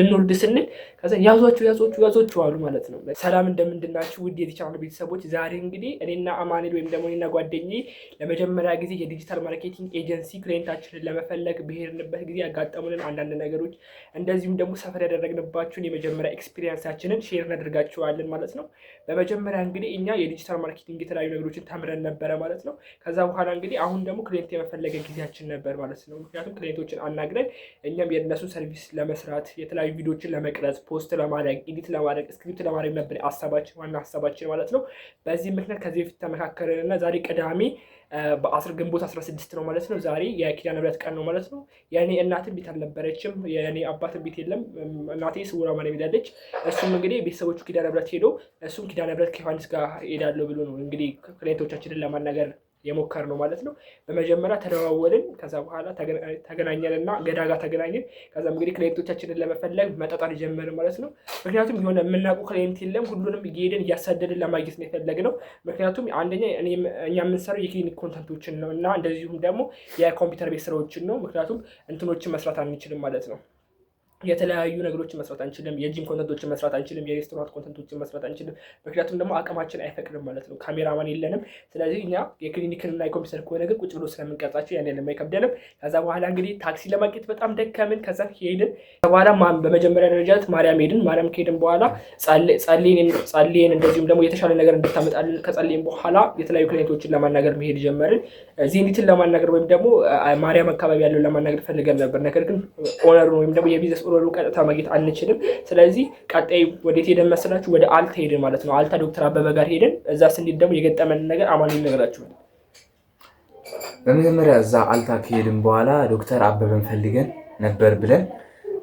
እንወርድ ስንል ከዛ ያዟቸው አሉ ማለት ነው። ሰላም እንደምንድናችሁ ውድ የቻናል ቤተሰቦች፣ ዛሬ እንግዲህ እኔና አማኑኤል ወይም ደግሞ እኔና ጓደኛዬ ለመጀመሪያ ጊዜ የዲጂታል ማርኬቲንግ ኤጀንሲ ክሊየንታችንን ለመፈለግ በሄድንበት ጊዜ ያጋጠሙንን አንዳንድ ነገሮች እንደዚሁም ደግሞ ሰፈር ያደረግንባቸውን የመጀመሪያ ኤክስፒሪየንሳችንን ሼር እናደርጋችኋለን ማለት ነው። በመጀመሪያ እንግዲህ እኛ የዲጂታል ማርኬቲንግ የተለያዩ ነገሮችን ተምረን ነበረ ማለት ነው። ከዛ በኋላ እንግዲህ አሁን ደግሞ ክሊየንት የመፈለገ ጊዜያችን ነበር ማለት ነው። ምክንያቱም ክሊየንቶችን አናግረን እኛም የእነሱ ሰርቪስ ለመስራት የተለያዩ ቪዲዮችን ለመቅረጽ ፖስት ለማድረግ ኤዲት ለማድረግ ስክሪፕት ለማድረግ ነበር ሀሳባችን ዋና ሀሳባችን ማለት ነው። በዚህ ምክንያት ከዚህ በፊት ተመካከረንና ዛሬ ቅዳሜ ግንቦት 16 ነው ማለት ነው። ዛሬ የኪዳነ ምሕረት ቀን ነው ማለት ነው። የእኔ እናትን ቤት አልነበረችም፣ የእኔ አባትን ቤት የለም። እናቴ ስውራ ማርያም ሄዳለች። እሱም እንግዲህ ቤተሰቦቹ ኪዳነ ምሕረት ሄዶ እሱም ኪዳነ ምሕረት ከዮሐንስ ጋር ሄዳለሁ ብሎ ነው እንግዲህ ክሊየንቶቻችንን ለማናገር የሞከር ነው ማለት ነው። በመጀመሪያ ተደዋወልን፣ ከዛ በኋላ ተገናኘንና ገዳ ጋር ተገናኘን። ከዛም እንግዲህ ክሊየንቶቻችንን ለመፈለግ መጣጣር ጀመርን ማለት ነው። ምክንያቱም የሆነ የምናውቀው ክሊየንት የለም፣ ሁሉንም እየሄድን እያሳደድን ለማግኘት ነው የፈለግነው። ምክንያቱም አንደኛ እኛ የምንሰራው የክሊኒክ ኮንተንቶችን ነው እና እንደዚሁም ደግሞ የኮምፒውተር ቤት ስራዎችን ነው። ምክንያቱም እንትኖችን መስራት አንችልም ማለት ነው። የተለያዩ ነገሮችን መስራት አንችልም። የጂም ኮንተንቶችን መስራት አንችልም። የሬስቶራንት ኮንተንቶችን መስራት አንችልም። ምክንያቱም ደግሞ አቅማችን አይፈቅድም ማለት ነው። ካሜራማን የለንም። ስለዚህ እኛ የክሊኒክንና የኮምፒውተር ከሆነ ግን ቁጭ ብሎ ስለምንቀርጻቸው ያን ያለም አይከብደንም። ከዛ በኋላ እንግዲህ ታክሲ ለማግኘት በጣም ደከምን። ከዛ ሄድን። በኋላ በመጀመሪያ ደረጃ ማርያም ሄድን። ማርያም ከሄድን በኋላ ጸልየን እንደዚሁም ደግሞ የተሻለ ነገር እንድታመጣልን ከጸልየን በኋላ የተለያዩ ክሊየንቶችን ለማናገር መሄድ ጀመርን። ዜኒትን ለማናገር ወይም ደግሞ ማርያም አካባቢ ያለውን ለማናገር ፈልገን ነበር። ነገር ግን ኦነሩን ወይም ደግሞ የቢዝነስ ኦነሩ ቀጥታ ማግኘት አንችልም። ስለዚህ ቀጣይ ወዴት ሄደን መስላችሁ? ወደ አልታ ሄደን ማለት ነው። አልታ ዶክተር አበበ ጋር ሄደን እዛ ስንሄድ ደግሞ የገጠመን ነገር አማኑኤል ነገራችኋል። በመጀመሪያ እዛ አልታ ከሄድን በኋላ ዶክተር አበበን ፈልገን ነበር ብለን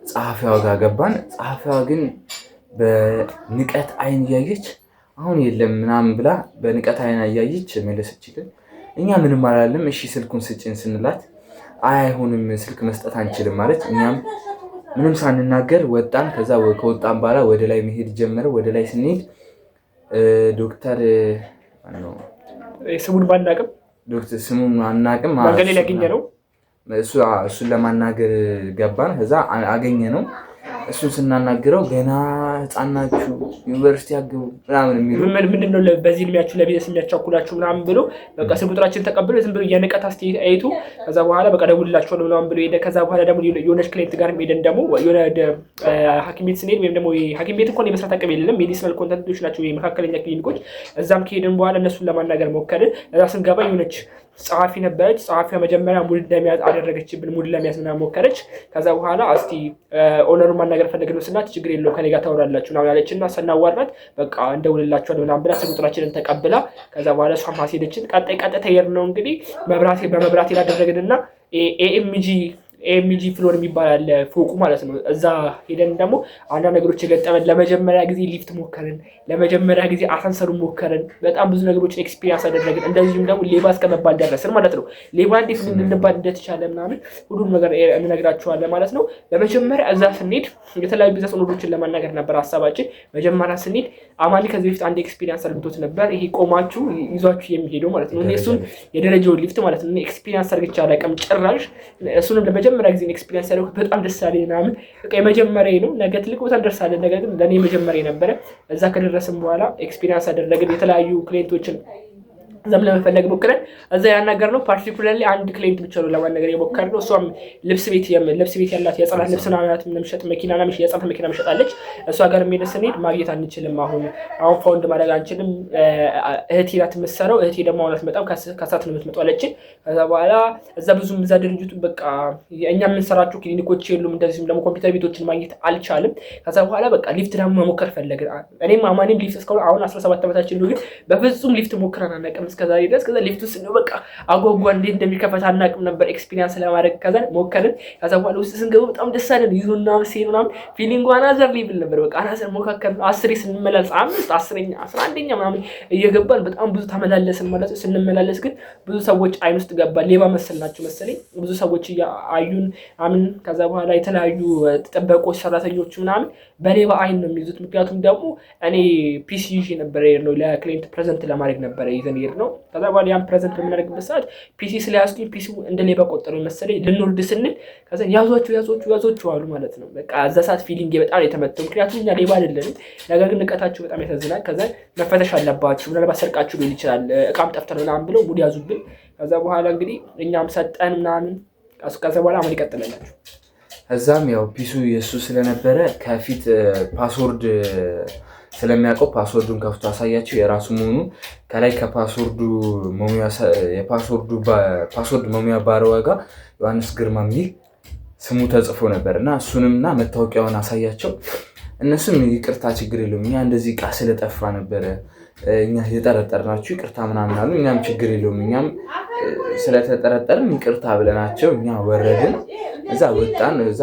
ጸሐፊዋ ጋር ገባን። ጸሐፊዋ ግን በንቀት አይን እያየች አሁን የለም ምናምን ብላ በንቀት አይን እያየች መለሰችልን። እኛ ምንም አላለም። እሺ ስልኩን ስጭን ስንላት አይሆንም ስልክ መስጠት አንችልም ማለት እኛም ምንም ሳንናገር ወጣን። ከዛ ከወጣን በኋላ ወደ ላይ መሄድ ጀመረ። ወደ ላይ ስንሄድ ዶክተር ስሙን ባናቅም ዶክተር ስሙን አናቅም ማገሌ ያገኘ ነው። እሱን ለማናገር ገባን። ከዛ አገኘ ነው። እሱን ስናናግረው ገና ህፃን ናችሁ ዩኒቨርሲቲ ያገቡ ምናምን የሚሉ ምንድነው በዚህ እድሜያችሁ ለቢዝነስ የሚያቻኩላችሁ ምናምን ብሎ በቃ ስልክ ቁጥራችን ተቀብሎ ዝም ብሎ የንቀት አስተያየት አይቶ ከዛ በኋላ በቃ ደውልላችኋለሁ ምናምን ብሎ ሄደ። ከዛ በኋላ ደግሞ የሆነች ክሊየንት ጋር ሄደን ደግሞ የሆነ ሐኪም ቤት ስንሄድ ወይም ደግሞ ሐኪም ቤት እንኳን የመስራት አቅም የለንም፣ ሜዲሲናል ኮንተንቶች ናቸው መካከለኛ ክሊኒኮች። እዛም ከሄድን በኋላ እነሱን ለማናገር ሞከርን። እዛ ስንገባ የሆነች ጸሐፊ ነበረች። ጸሐፊዋ መጀመሪያ ሙድ እንደሚያዝ አደረገችብን። ሙድ ለሚያዝ ምናምን ሞከረች። ከዛ በኋላ እስቲ ኦነሩን ማናገር ፈለግነው ስናት ችግር የለውም ከኔ ጋር ታወራላችሁ ምናምን አለችና ስናዋራት በቃ እንደውልላችኋል ምናምን ብላ ስልክ ቁጥራችንን ተቀብላ ከዛ በኋላ እሷም ሄደችን። ቀጥታ የሄድነው ነው እንግዲህ በመብራት ላደረግንና ኤምጂ ፍሎር የሚባል አለ ፎቁ ማለት ነው። እዛ ሄደን ደግሞ አንዳንድ ነገሮች የገጠመን ለመጀመሪያ ጊዜ ሊፍት ሞከርን፣ ለመጀመሪያ ጊዜ አሳንሰሩ ሞከርን። በጣም ብዙ ነገሮችን ኤክስፒሪየንስ አደረግን። እንደዚሁም ደግሞ ሌባ እስከመባል ደረስን ማለት ነው። ሌባ እንዴት ልንባል እንደተቻለ ምናምን ሁሉም ነገር እንነግራችኋለን ማለት ነው። በመጀመሪያ እዛ ስንሄድ የተለያዩ ቢዝነስ ኦነሮችን ለማናገር ነበር ሀሳባችን። መጀመሪያ ስንሄድ አማኒ ከዚህ በፊት አንድ ኤክስፒሪየንስ አድርጎት ነበር። ይሄ ቆማችሁ ይዟችሁ የሚሄደው ማለት ነው። እሱን የደረጃውን ሊፍት ማለት ነው ኤክስፒሪየንስ አድርግቼ አላውቅም ጭራሽ። እሱንም ለመጀመሪያ ጊዜ ኤክስፒሪየንስ ያደረኩት በጣም ደስ አለኝ ምናምን። በቃ የመጀመሪያ ነው። ነገ ትልቅ ቦታ እንደርሳለን። ነገር ግን ለእኔ የመጀመሪያ ነበረ። እዛ ከደረስን በኋላ ኤክስፒሪየንስ አደረግን። የተለያዩ ክሊየንቶችን እዛም ለመፈለግ ሞክረን እዛ ያናገርነው ፓርቲኩላርሊ አንድ ክሊየንት ብቻ ነው ለማናገር የሞከርነው። እሷም ልብስ ቤት ያላት የህፃናት ልብስ ናት የምትሸጥ መኪና የህፃናት መኪና መሸጣለች። እሷ ጋር ሄደን ስንሄድ ማግኘት አንችልም፣ አሁን ፋውንድ ማድረግ አንችልም። እህቴ ናት የምትሰራው። እህቴ ደግሞ አሁን አትመጣም ከሰዓት ነው የምትመጣው አለችን። ከዛ በኋላ እዛ ብዙም እዛ ድርጅቱ በቃ እኛ የምንሰራቸው ክሊኒኮች የሉም፣ እንደዚሁም ደግሞ ኮምፒውተር ቤቶችን ማግኘት አልቻልም። ከዛ በኋላ በቃ ሊፍት ደግሞ መሞከር ፈለግን። እኔም አማኔም ሊፍት እስካሁን አሁን 17 ዓመታችን ነው፣ ግን በፍጹም ሊፍት ሞክረን አናውቅም እስከዛሬ ድረስ። ከዛ ሊፍት ውስጥ ነው በቃ አጓጓ እንዴት እንደሚከፈት አናውቅም ነበር ኤክስፒሪየንስ ለማድረግ። ከዛ ሞከርን። ከዛ በኋላ ውስጥ ስንገባ በጣም ደስ አለን። ይዞና ሲል ምናምን ፊሊንጉ አናዘር ሊብል ነበር። በቃ አናዘር ሞካከርን። 10 ስንመላለስ 5 10ኛ 11ኛ ምናምን እየገባን በጣም ብዙ ተመላለስን ማለት ነው። ስንመላለስ ግን ብዙ ሰዎች አይን ውስጥ ገባ። ሌባ መሰልናቸው መሰለኝ ብዙ ሰዎች አዩን አምን። ከዛ በኋላ የተለያዩ ጥበቆች ሰራተኞች ምናምን በሌባ አይን ነው የሚይዙት። ምክንያቱም ደግሞ እኔ ፒሲ ይዤ ነበር ነው ለክሊየንት ፕሬዘንት ለማድረግ ነበር ይዘን ነው። ከዛ በኋላ ያን ፕሬዘንት በምናደርግበት ሰዓት ፒሲ ስለያዝኩኝ ፒሲ እንደ ሌባ ቆጠረው መሰለኝ። ልንወርድ ስንል ከዛ ያዟቸው አሉ ማለት ነው። በቃ እዛ ሰዓት ፊሊንግ በጣም የተመተው፣ ምክንያቱም እኛ ሌባ አይደለንም። ነገር ግን ንቀታቸው በጣም ያሳዝናል። ከዛ መፈተሽ አለባችሁ፣ ምናልባት ሰርቃችሁ ሊሆን ይችላል፣ እቃም ጠፍተን ምናምን ብለው ሙድ ያዙብን። ከዛ በኋላ እንግዲህ እኛም ሰጠን ምናምን። ከዛ በኋላ አሁን ይቀጥላላችሁ። እዛም ያው ፒሱ የእሱ ስለነበረ ከፊት ፓስወርድ ስለሚያውቀው ፓስወርዱን ከፍቶ አሳያቸው የራሱ መሆኑ። ከላይ ከፓስወርዱ ፓስወርድ መሙያ ባረዋ ጋር ዮሐንስ ግርማ የሚል ስሙ ተጽፎ ነበር እና እሱንምና መታወቂያውን አሳያቸው። እነሱም ይቅርታ ችግር የለውም እኛ እንደዚህ እቃ ስለጠፋ ነበረ እኛ የጠረጠርናችሁ ይቅርታ ምናምን አሉ። እኛም ችግር የለውም እኛም ስለተጠረጠርን ይቅርታ ብለናቸው እኛ ወረድን። እዛ ወጣን። እዛ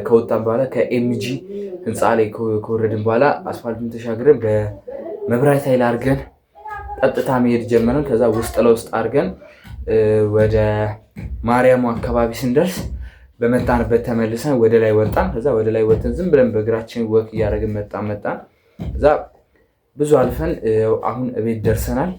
ከወጣን በኋላ ከኤምጂ ህንፃ ላይ ከወረድን በኋላ አስፋልቱን ተሻግረን በመብራት ኃይል አድርገን ቀጥታ መሄድ ጀመረን። ከዛ ውስጥ ለውስጥ አድርገን ወደ ማርያሙ አካባቢ ስንደርስ በመጣንበት ተመልሰን ወደ ላይ ወጣን። ከዛ ወደ ላይ ወጥተን ዝም ብለን በእግራችን ወክ እያደረግን መጣን። እዛ ብዙ አልፈን አሁን እቤት ደርሰናል።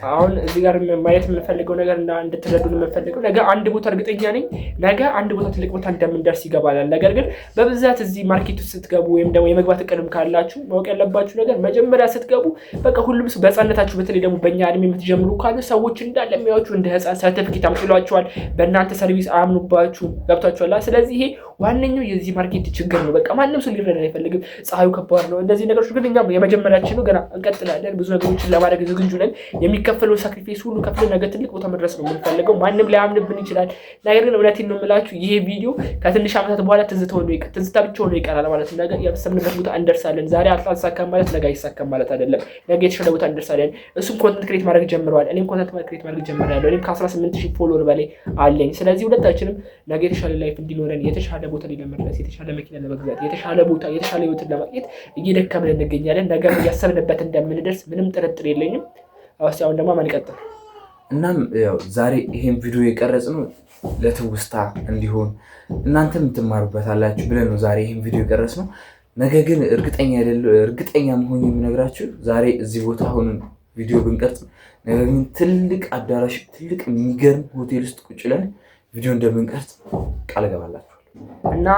አሁን እዚህ ጋር ማየት የምንፈልገው ነገር እና እንድትረዱ የምንፈልገው ነገ አንድ ቦታ እርግጠኛ ነኝ ነገ አንድ ቦታ ትልቅ ቦታ እንደምንደርስ ይገባናል። ነገር ግን በብዛት እዚህ ማርኬት ውስጥ ስትገቡ ወይም ደግሞ የመግባት እቅድም ካላችሁ ማወቅ ያለባችሁ ነገር መጀመሪያ ስትገቡ በቃ ሁሉም ሰው በህፃነታችሁ በተለይ ደግሞ በእኛ እድሜ የምትጀምሩ ካሉ ሰዎች እንዳለ የሚያዩዋችሁ እንደ ህፃን ሰርተፊኬት አምጥሏችኋል። በእናንተ ሰርቪስ አያምኑባችሁ። ገብቷችኋል። ስለዚህ ይሄ ዋነኛው የዚህ ማርኬት ችግር ነው። በቃ ማንም ሰው ሊረዳ አይፈልግም። ፀሐዩ ከባድ ነው። እነዚህ ነገሮች ግን እኛ የመጀመሪያችን ነው። ገና እንቀጥላለን። ብዙ ነገሮችን ለማድረግ ዝግጁ ነን። የሚከፈለው ሳክሪፋይስ ሁሉ ከፍለን ነገ ትልቅ ቦታ መድረስ ነው የምንፈልገው። ማንም ላያምንብን ይችላል። ነገር ግን እውነቴን ነው የምላችሁ ይሄ ቪዲዮ ከትንሽ ዓመታት በኋላ ትዝታ ብቻ ሆኖ ይቀራል ማለት ነው። ነገ ያሰብንበት ቦታ እንደርሳለን። ዛሬ አልተሳካም ማለት ነገ አይሳካም ማለት አይደለም። ነገ የተሻለ ቦታ እንደርሳለን። እሱም ኮንተንት ክሬት ማድረግ ጀምረዋል። እኔም ኮንተንት ክሬት ማድረግ ጀምሬያለሁ። እኔም ከ18000 ፎሎወር በላይ አለኝ። ስለዚህ ሁለታችንም ነገ የተሻለ ላይፍ እንዲኖረን የተሻለ ቦታ ላይ ለመድረስ የተሻለ መኪና ለመግዛት የተሻለ ቦታ የተሻለ ህይወትን ለማግኘት እየደከምን እንገኛለን። ነገ ያሰብንበት እንደምንደርስ ምንም ጥርጥር የለኝም። አሁን ደግሞ ማን ይቀጥል። እናም ያው ዛሬ ይሄን ቪዲዮ የቀረጽነው ለትውስታ እንዲሆን እናንተም ትማሩበታላችሁ ብለን ነው ዛሬ ይሄን ቪዲዮ የቀረጽነው። ነገ ግን እርግጠኛ መሆን የምነግራችሁ ዛሬ እዚህ ቦታ ሆነን ቪዲዮ ብንቀርጽ ነገ ግን ትልቅ አዳራሽ ትልቅ የሚገርም ሆቴል ውስጥ ቁጭ ብለን ቪዲዮ እንደምንቀርጽ ቃል እገባላችሁ። እና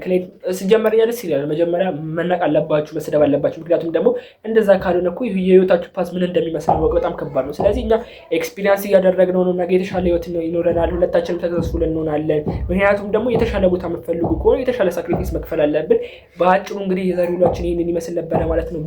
ክሌም ሲጀመር ያለስ ይላል መጀመሪያ መናቅ አለባችሁ፣ መስደብ አለባችሁ። ምክንያቱም ደግሞ እንደዛ ካልሆነ እኮ የህይወታችሁ ፓስ ምን እንደሚመስል ማወቅ በጣም ከባድ ነው። ስለዚህ እኛ ኤክስፒሪየንስ እያደረግነው ነው። ነገ የተሻለ ህይወት ይኖረናል። ሁለታችንም ተከሰስፉል እንሆናለን። ምክንያቱም ደግሞ የተሻለ ቦታ የምትፈልጉ ከሆነ የተሻለ ሳክሪፋይስ መክፈል አለብን። በአጭሩ እንግዲህ የዛሬ ውሏችን ይህንን ይመስል ነበረ ማለት ነው።